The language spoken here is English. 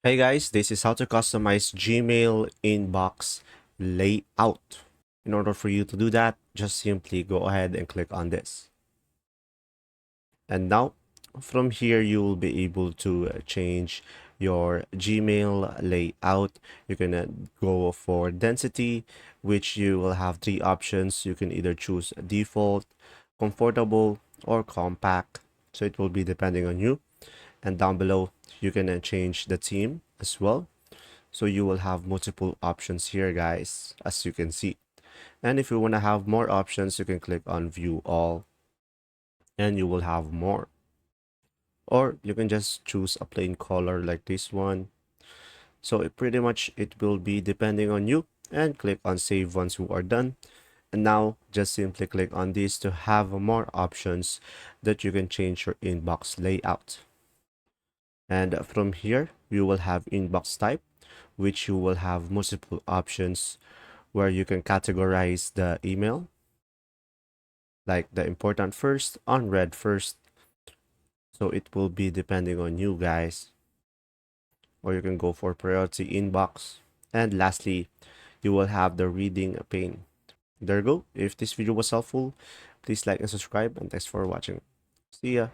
Hey guys, this is how to customize Gmail inbox layout. In order for you to do that, just simply go ahead and click on this. And now, from here, you will be able to change your Gmail layout. You can go for density, which you will have three options. You can either choose default, comfortable, or compact. So it will be depending on you. And down below, you can change the theme as well. So you will have multiple options here, guys, as you can see. And if you want to have more options, you can click on view all and you will have more. Or you can just choose a plain color like this one. So pretty much it will be depending on you, and click on save once you are done. And now just simply click on this to have more options that you can change your inbox layout. And from here, you will have inbox type, which you will have multiple options where you can categorize the email, like the important first, unread first. So it will be depending on you guys, or you can go for priority inbox. And lastly, you will have the reading pane. There you go. If this video was helpful, please like and subscribe, and thanks for watching. See ya.